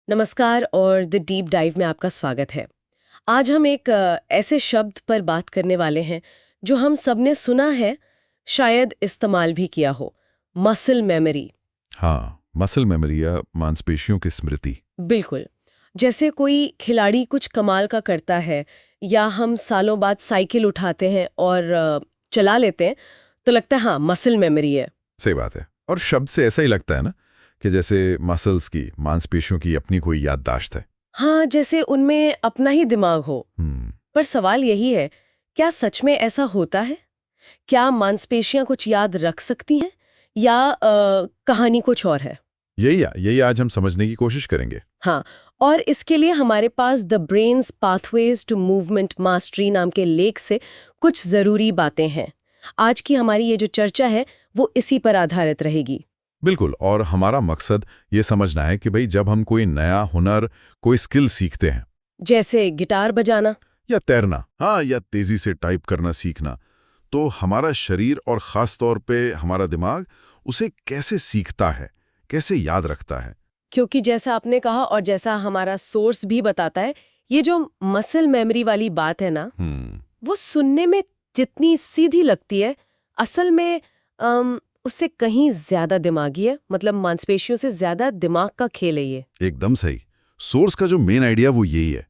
नमस्कार और the deep dive में आपका स्वागत है। आज हम एक ऐसे शब्द पर बात करने वाले हैं जो हम सबने सुना है, शायद इस्तेमाल भी किया हो, मसल मेमोरी। हाँ, मसल मेमोरी या मांसपेशियों की स्मृति। बिल्कुल। जैसे कोई खिलाड़ी कुछ कमाल का करता है या हम सालों बाद साइकिल उठाते हैं और चला लेते हैं तो लगता है हाँ मसल मेमोरी है। सही बात है। और शब्द से ऐसा ही लगता है ना कि जैसे मसल्स की, मांसपेशियों की अपनी कोई याददाश्त है। हाँ, जैसे उनमें अपना ही दिमाग हो। हम्म। पर सवाल यही है, क्या सच में ऐसा होता है? क्या मांसपेशियां कुछ याद रख सकती हैं या कहानी कुछ और है? यही आज हम समझने की कोशिश करेंगे। हाँ, और इसके लिए हमारे पास the brain's pathways to movement mastery नाम के लेख से कुछ जरूरी बातें हैं। आज की हमारी ये जो चर्चा है वो इसी पर आधारित रहेगी। बिल्कुल। और हमारा मकसद ये समझना है कि भाई जब हम कोई नया हुनर, कोई स्किल सीखते हैं, जैसे गिटार बजाना या तैरना, हाँ, या तेजी से टाइप करना सीखना, तो हमारा शरीर और खास तौर पे हमारा दिमाग उसे कैसे सीखता है, कैसे याद रखता है। क्योंकि जैसा आपने कहा और जैसा हमारा सोर्स भी बताता है, ये जो मसल मेमोरी वाली बात है ना, वो सुनने में जितनी सीधी लगती है, असल में उससे कहीं ज्यादा दिमागी है। मतलब मांसपेशियों से ज्यादा दिमाग का खेल है ये। एकदम सही। सोर्स का जो मेन आइडिया वो यही है।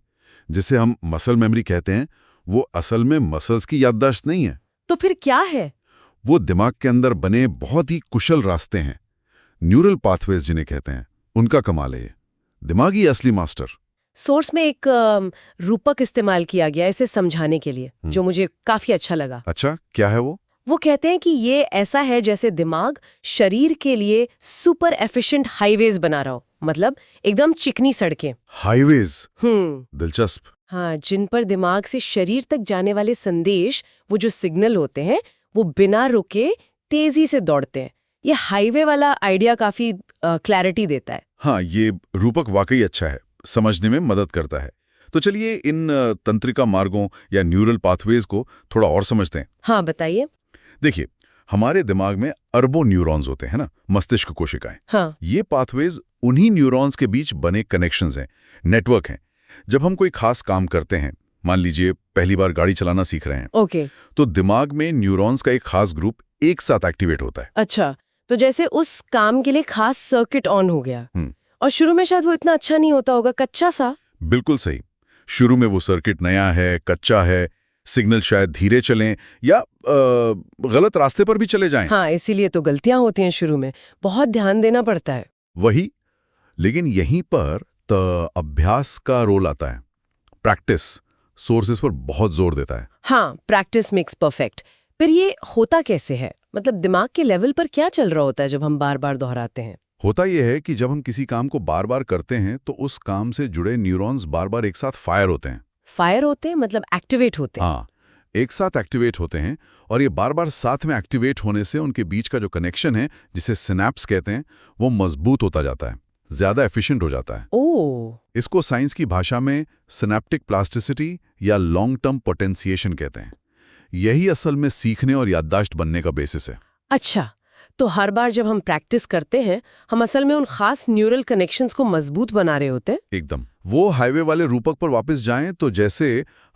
जिसे हम मसल मेमोरी कहते हैं, वो असल में मसल्स की याददाश्त नहीं है। तो फिर क्या है? वो दिमाग के अंदर बने बहुत ही कुशल रास्ते हैं, न्यूरल पाथवेज जिन्हें कहते हैं, उनका कमाल है ये। दिमागी असली मास्टर। सोर्स में एक रूपक इस्तेमाल किया गया इसे समझाने के लिए, जो मुझे काफी अच्छा लगा। अच्छा, क्या है वो? वो कहते हैं कि ये ऐसा है जैसे दिमाग शरीर के लिए सुपर एफिशिएंट हाईवेज बना रहा हो। मतलब एकदम चिकनी सड़कें। हाईवेज। दिलचस्प। हाँ, जिन पर दिमाग से शरीर तक जाने वाले संदेश, वो जो सिग्नल होते हैं, वो बिना रुके तेजी से दौड़ते हैं। ये हाईवे वाला आइडिया काफी क्लैरिटी देता है। हाँ, ये रूपक वाकई अच्छा है, समझने में मदद करता है। तो चलिए इन तंत्रिका मार्गों या न्यूरल पाथवेज को थोड़ा और समझते हैं। हाँ, बताइए। देखिए, हमारे दिमाग में अरबों न्यूरॉन्स होते हैं ना, मस्तिष्क कोशिकाएं। हाँ। ये पाथवेज उन्हीं न्यूरॉन्स के बीच बने कनेक्शंस हैं, नेटवर्क हैं। जब हम कोई खास काम करते हैं, मान लीजिए पहली बार गाड़ी चलाना सीख रहे हैं, ओके। तो दिमाग में न्यूरॉन्स का एक खास ग्रुप एक साथ एक्टिवेट होता है। अच्छा, तो जैसे उस काम के लिए खास सर्किट ऑन हो गया। और शुरू में शायद वो इतना अच्छा नहीं होता होगा, कच्चा सा। बिल्कुल सही। शुरू में वो सर्किट नया है, कच्चा है, सिग्नल शायद धीरे चलें या गलत रास्ते पर भी चले जाएं। हाँ, इसीलिए तो गलतियां होती हैं शुरू में, बहुत ध्यान देना पड़ता है। वही। लेकिन यहीं पर अभ्यास का रोल आता है। प्रैक्टिस सोर्सेस पर बहुत जोर देता है। हाँ, प्रैक्टिस मेक्स परफेक्ट। फिर ये होता कैसे है? मतलब दिमाग के लेवल पर क्या चल रहा होता है जब हम बार बार दोहराते हैं? होता यह है कि जब हम किसी काम को बार बार करते हैं तो उस काम से जुड़े न्यूरॉन्स बार बार एक साथ फायर होते हैं। फायर होते हैं मतलब एक्टिवेट होते हैं? हाँ, एक साथ एक्टिवेट होते हैं। और ये बार बार साथ में एक्टिवेट होने से उनके बीच का जो कनेक्शन है, जिसे सिनेप्स कहते हैं, वो मजबूत होता जाता है, ज्यादा एफिशिएंट हो जाता है। ओह। इसको साइंस की भाषा में सिनेप्टिक प्लास्टिसिटी या लॉन्ग टर्म पोटेंशिएशन कहते हैं। यही असल में सीखने और याददाश्त बनने का बेसिस है। अच्छा, तो हर बार जब हम प्रैक्टिस करते हैं, हम असल में उन खास न्यूरल कनेक्शंस को मजबूत बना रहे होते हैं। एकदम। वो हाईवे वाले रूपक पर वापस जाएं तो जैसे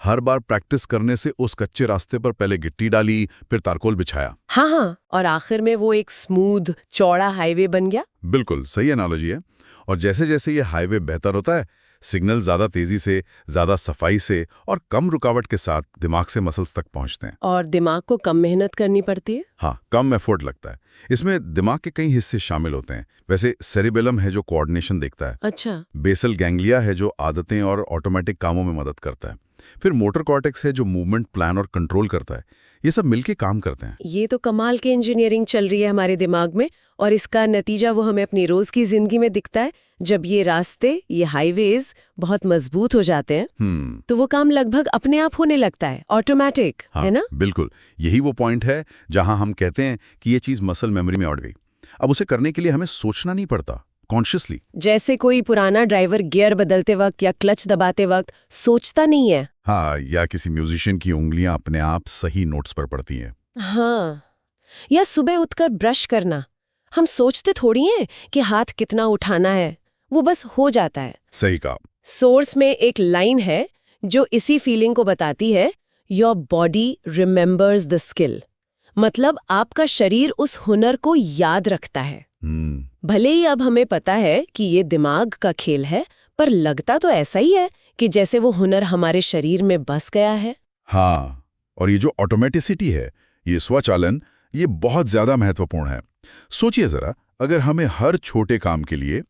हर बार प्रैक्टिस करने से उस कच्चे रास्ते पर पहले गिट्टी डाली, फिर तारकोल बिछाया। हाँ हाँ, और आखिर में वो एक स्मूथ चौड़ा हाईवे बन गया। बिल्कुल सही एनालॉजी है। और जैसे जैसे ये हाईवे बेहतर होता है, सिग्नल ज्यादा तेजी से, ज्यादा सफाई से और कम रुकावट के साथ दिमाग से मसल्स तक पहुंचते हैं। और दिमाग को कम मेहनत करनी पड़ती है। हाँ, कम एफर्ट लगता है। इसमें दिमाग के कई हिस्से शामिल होते हैं। वैसे सेरिबेलम है जो कोऑर्डिनेशन देखता है। अच्छा। बेसल गैंग्लिया है जो आदतें और ऑटोमेटिक कामों में मदद करता है। फिर मोटर कॉर्टेक्स है जो मूवमेंट प्लान और कंट्रोल करता है। ये सब मिलके काम करते हैं। ये तो कमाल की इंजीनियरिंग चल रही है हमारे दिमाग में, और इसका नतीजा वो हमें अपनी रोज की जिंदगी में दिखता है। जब ये रास्ते, ये हाईवेज बहुत मजबूत हो जाते हैं, तो वो काम लगभग अपने आप होने लगता है, ऑटोमेटिक। हाँ, है ना? बिल्कुल। यही वो पॉइंट है जहां हम कहते हैं कि ये चीज मसल मेमोरी में उड़ गई। अब उसे करने के लिए हमें सोचना नहीं पड़ता, कॉन्शियसली। जैसे कोई पुराना ड्राइवर गियर बदलते वक्त या क्लच दबाते वक्त सोचता नहीं है। हाँ, या किसी म्यूजिशियन की उंगलियां अपने आप सही नोट्स पर पड़ती हैं। हाँ, या सुबह उठकर ब्रश करना, हम सोचते थोड़ी हैं कि हाथ कितना उठाना है। वो बस हो जाता है। सही कहा। सोर्स में एक लाइन है जो इसी फीलिंग को बताती है, your body remembers the skill. मतलब आपका शरीर उस हुनर को याद रखता है। भले ही अब हमें पता है कि ये दिमाग का खेल है, पर लगता तो ऐसा ही है कि जैसे वो हुनर हमारे शरीर में बस गया है। हाँ, और ये जो ऑटोमेटिसिटी है, ये स्वचालन, ये बहुत ज्यादा महत्वपूर्ण है। सोचिए जरा, अगर हमें हर छोटे काम के लिए,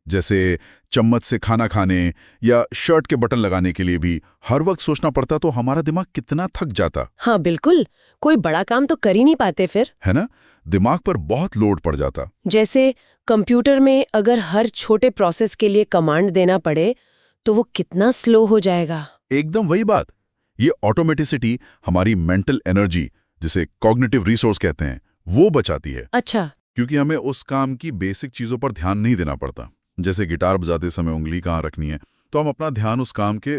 जैसे चम्मच से खाना खाने या शर्ट के बटन लगाने के लिए भी हर वक्त सोचना पड़ता, तो हमारा दिमाग कितना थक जाता। हाँ बिल्कुल, कोई बड़ा काम तो कर ही नहीं पाते फिर, है ना? दिमाग पर बहुत लोड पड़ जाता। जैसे कंप्यूटर में अगर हर छोटे प्रोसेस के लिए कमांड देना पड़े तो वो कितना स्लो हो जाएगा। एकदम वही बात। ये ऑटोमेटिसिटी हमारी मेंटल एनर्जी, जिसे कॉग्निटिव रिसोर्स कहते हैं, वो बचाती है। अच्छा। क्योंकि हमें उस काम की बेसिक चीजों पर ध्यान नहीं देना पड़ता। जैसे गिटार बजाते समय उंगली कहाँ रखनी है, तो हम अपना ध्यान उस काम के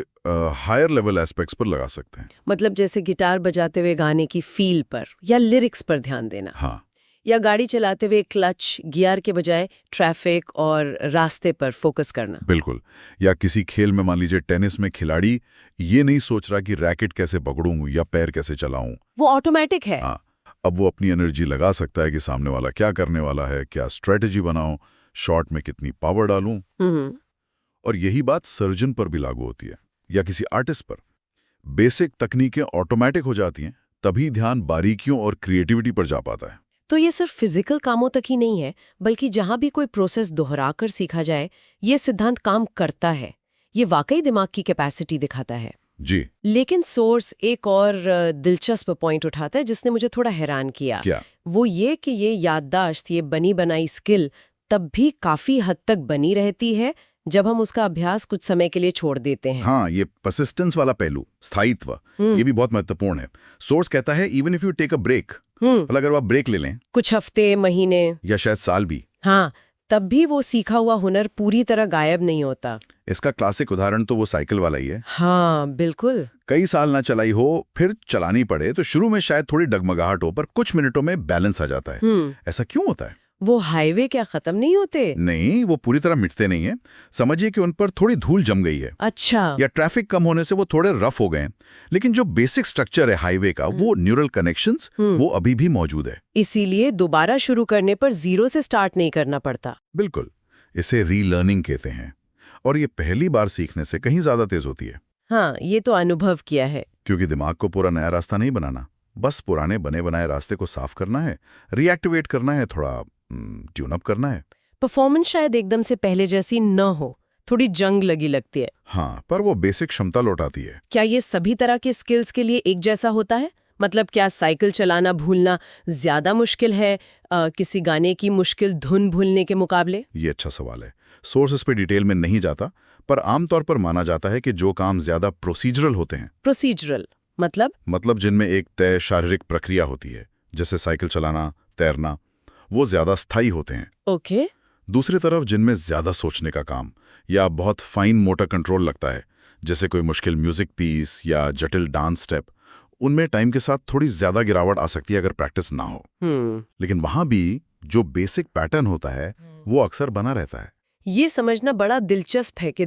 हायर लेवल एस्पेक्ट्स पर लगा सकते हैं। मतलब जैसे गिटार बजाते हुए गाने की फील पर या लिरिक्स पर ध्यान देना। हाँ। या गाड़ी चलाते हुए क्लच गियर के बजाय ट्रैफिक और रास्ते पर फोकस करना। बिल्कुल। या किसी खेल में, मान लीजिए टेनिस में, खिलाड़ी ये नहीं सोच रहा कि रैकेट कैसे पकड़ूं या पैर कैसे चलाऊं, वो ऑटोमेटिक है। हाँ, अब वो अपनी एनर्जी लगा सकता है कि सामने वाला क्या करने वाला है, क्या स्ट्रेटेजी बनाऊं, शॉट में कितनी पावर डालूं। और यही बात सर्जन पर भी लागू होती है, या किसी आर्टिस्ट पर। बेसिक तकनीकें ऑटोमेटिक हो जाती हैं, तभी ध्यान बारीकियों और क्रिएटिविटी पर जा पाता है। तो ये सिर्फ फिजिकल कामों तक ही नहीं है, बल्कि जहां भी कोई प्रोसेस दोहराकर सीखा जाए, ये सिद्धांत काम करता है। ये वाकई दिमाग की कैपेसिटी दिखाता है। जी। लेकिन सोर्स एक और दिलचस्प पॉइंट उठाता है जिसने मुझे थोड़ा हैरान किया। क्या? वो ये कि ये याददाश्त, ये बनी बनाई स्किल तब भी काफी हद तक बनी रहती है जब हम उसका अभ्यास कुछ समय के लिए छोड़ देते हैं। हाँ, ये परसिस्टेंस वाला पहलू, स्थायित्व, ये भी बहुत महत्वपूर्ण है। सोर्स कहता है even if you take a break, अगर आप ब्रेक ले लें, कुछ हफ्ते, महीने या शायद साल भी, हाँ, तब भी वो सीखा हुआ हुनर पूरी तरह गायब नहीं होता। इसका क्लासिक उदाहरण तो वो साइकिल वाला ही है। हाँ बिल्कुल। कई साल ना चलाई हो, फिर चलानी पड़े, तो शुरू में शायद थोड़ी डगमगाहट हो, पर कुछ मिनटों में बैलेंस आ जाता है। ऐसा क्यों होता है? वो हाईवे क्या खत्म नहीं होते? नहीं, वो पूरी तरह मिटते नहीं है। समझिए कि उन पर थोड़ी धूल जम गई है। अच्छा। या ट्रैफिक कम होने से वो थोड़े रफ हो गए, लेकिन जो बेसिक स्ट्रक्चर है हाईवे का, वो न्यूरल कनेक्शंस, वो अभी भी मौजूद है। इसीलिए दोबारा शुरू करने पर जीरो से स्टार्ट नहीं करना पड़ता। बिल्कुल। इसे रीलर्निंग कहते हैं, और ये पहली बार सीखने से कहीं ज्यादा तेज होती है। हाँ, ये तो अनुभव किया है। क्योंकि दिमाग को पूरा नया रास्ता नहीं बनाना, बस पुराने बने बनाए रास्ते को साफ करना है, रीएक्टिवेट करना है, थोड़ा ट्यून अप करना है। परफॉर्मेंस शायद एकदम से पहले जैसी न हो, थोड़ी जंग लगी लगती है। हाँ, पर वो बेसिक क्षमता लौटाती है। क्या ये सभी तरह के स्किल्स के लिए एक जैसा होता है? मतलब क्या साइकिल चलाना भूलना ज्यादा मुश्किल है किसी गाने की मुश्किल धुन भूलने के मुकाबले? ये अच्छा सवाल है। सोर्सेस पे डिटेल में नहीं जाता, पर आमतौर पर माना जाता है कि जो काम ज्यादा प्रोसीजरल होते हैं। प्रोसीजरल मतलब जिनमें एक तय शारीरिक प्रक्रिया होती है, जैसे साइकिल चलाना, तैरना, वो ज्यादा स्थायी होते हैं। ओके। दूसरी तरफ जिनमें ज्यादा सोचने का काम या बहुत फाइन मोटर कंट्रोल लगता है, जैसे कोई मुश्किल म्यूजिक पीस या जटिल डांस स्टेप, उनमें टाइम के साथ थोड़ी ज्यादा गिरावट आ सकती है अगर प्रैक्टिस ना हो। लेकिन वहां भी जो बेसिक पैटर्न होता है वो अक्सर बना रहता है। ये समझना बड़ा दिलचस्प है कि